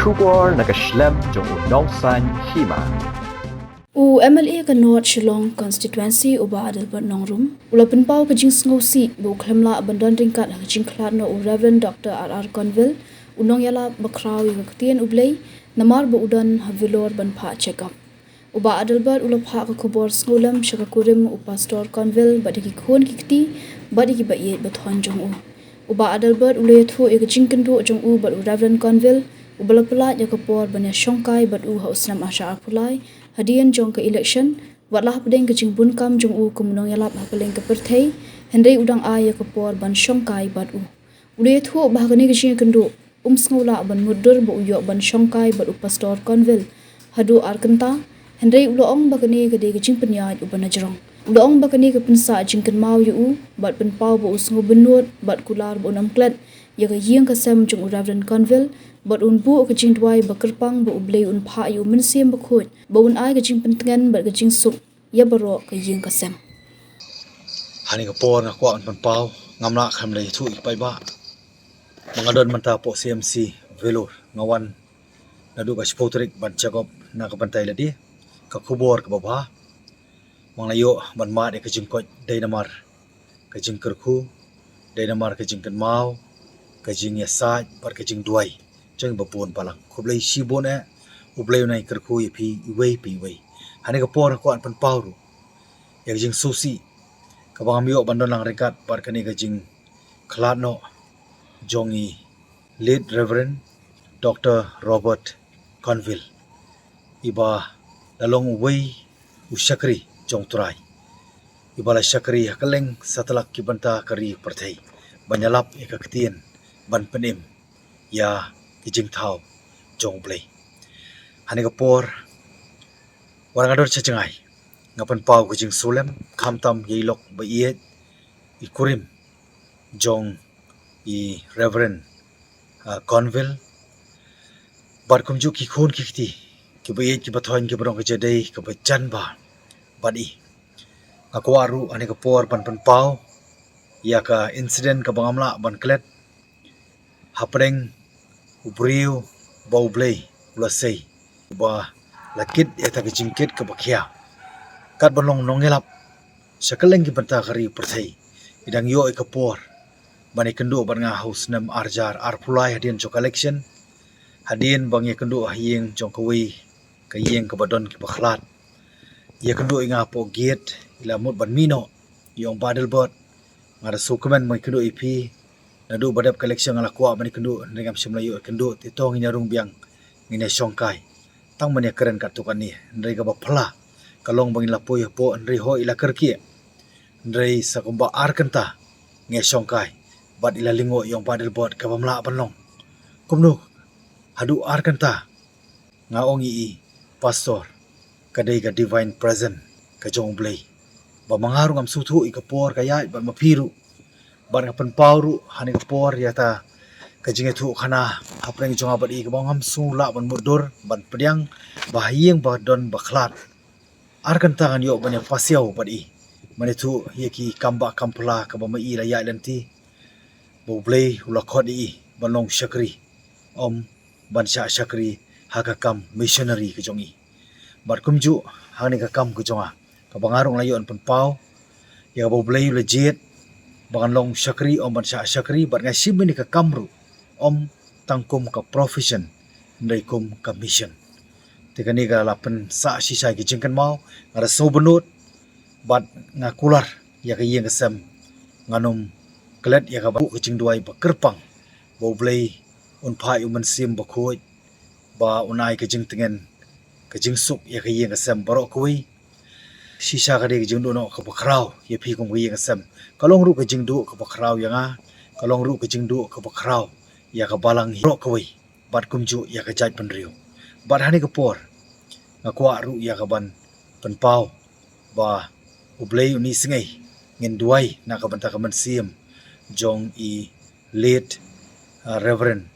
Shubor nakaslem jong unongsan hima. MLA ka North Shillong constituency uba adalbat nongrum ulapin pau ka jing sngosi bu khlemla abandan ringkat ha jing khlat no Reverend Dr. R.R. Conville unong yala bakrawi ka ktien ublei namar bu udan havilor ban pha check up uba adalbat ulapha ka khobor sngolem shaka kurim u Pastor Conville badiki khon kikti badiki ba ye bathon jong uba adalbat ule tho e ka jing kendo jong bad Reverend Conville ubalapala yakapor banya shongkai bad hausnam asha apulai hadian jong ke election watlah pedeng ke jingbun kam jong kumunong yalap hapeleng ke perthei hendai udang aya ke por ban shongkai bad ude thu bahagani ke jing kendo sngola ban mudur bu yo ban shongkai bad Pastor Conville hadu arkanta hendai uloong bagani ke de ke jing penyaj ban ajrong uloong bagani ke pensa jing ken mau yu bad pen pau bu sngo benut bad kular bu namklat ya ke yeng ke sem jong Reverend Conville bad bu ke jing dwai bakerpang bu blei pha yu min sim bu khot bu ai ke jing pentengan bad ke jing suk ya baro ke yeng ke sem hani ka por na kwa pan pau ngamla kham lei thu pai ba mangadon manta po CMC velur ngawan nadu ka spotrik ban chakop na ka bantai ladi ka khubor ka baba manglayo ban ma de ka jing ko deinamar ka jing kerkhu deinamar ka jing kan mau ka jing ya sa par ka jing duai chang ba pon palang khublei sibon e ublei nai kerkhu yi phi pi wei hani ka por ko an pan pau ru yak jing susi ka bang mio bandon lang rekat par kani ka jing khlat no jongi lead Reverend Dr. Robert Conville iba lalong wei ushakri jong turai iba la shakri hakaleng satalak ki banta kari perthei banyalap ekaktien ban penim ya ki jing thau jong blei hani ka por warangador chachangai ngapan pau ka jing sulem khamtam yeilok ba iet ikurim jong i Reverend Conville bar kumju ki khon kikti ki ba iet ki bathoin ki barong ka jadei ka ba chan ba badi akwaru ani ka por pan pau ya ka incident ka bangamla ban klet hapreng ubriu baublei ulasei ba lakit eta ka jingkit ka bakhia kat balong nongelap sakaleng ki banta kari perthei idang yo ka por bani kendo ban nga house nam arjar arpulai hadin cho collection hadin bangi kendo hieng jong kawi ka yeng ka badon ki bakhlat ya kendo inga po gate ila mut ban mino yong badel bot ngara sukumen mai kendo ipi nadu badap collection ala kwa bani kendo ngam simlayo kendo ti tong nyarung biang ngine shongkai tang mania keren kat tukan ni ndai ka baphala kalong bangin lapoi po ndai ho ila kerki ndai sakumba arkanta nge shongkai bat ila lingo yong badel bot ka bamla banlong kumnu hadu arkanta nga ongi i pastor kadai ka divine present ka jong blei ba mangarung am suthu ikapor kaya ba mapiru bar ngapan pauru hani kapor yata ka jinge thu khana hapreng jonga badi ka bangam su la ban mudur ban pediang bahieng ba don bakhlat arkanta kan yo banya pasiau badi mane thu yeki kamba kampla ka ba mai la ya lanti bo blei ula khodi banong shakri om bansha shakri hakakam missionary ka jongi bar kumju hani ka kam ka jonga ka bangarong layon pan pau ya bo blei legit bangan long shakri om bansha shakri bar ngai simini ka kamru om tangkum ka profession ndai kum ka mission tikani ga lapen sa shisai ki jingkan mau ngara so benut bat ngakular ya ka yeng sem nganum klet ya ka bu ka jingduai ba kerpang bo blei un phai uman sim ba khoi ba unai ka jing tengen ka jing suk ya ka yeng sem baro koi shisha ka de jing do no ka bakrau ye phi kum ka yeng sem kalong ru ka jing do ka bakrau yanga kalong ru ka jing do ka bakrau ya ka balang ro koi bat kumju ya ka jai penriu bat hani ka por ngakwa ru ya ka ban pan pau ba ublei uni singai ngin duai na ka banta ka man sim jong i late Reverend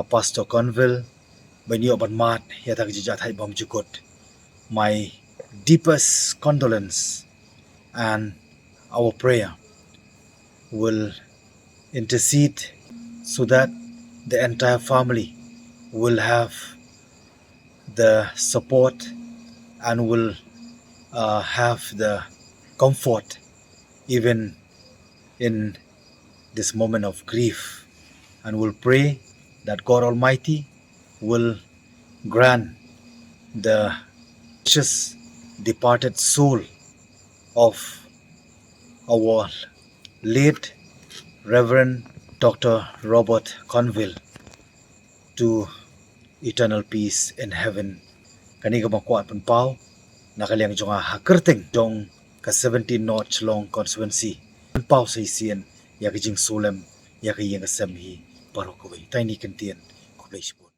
Pastor Conville banyo ban mat ya ta ji jathai bom jukot my deepest condolence and our prayer will intercede so that the entire family will have the support and will have the comfort even in this moment of grief, and will pray that God Almighty will grant the precious departed soul of our late Reverend Dr. Robert Conville to eternal peace in heaven. Kani ka makuat pan pau nakaliang jonga hakerting jong ka 17 North Chlong constituency pan pau sai sien ya ka jing solem ya ka yeng ka sem hi parokawai tai ni kan tien ko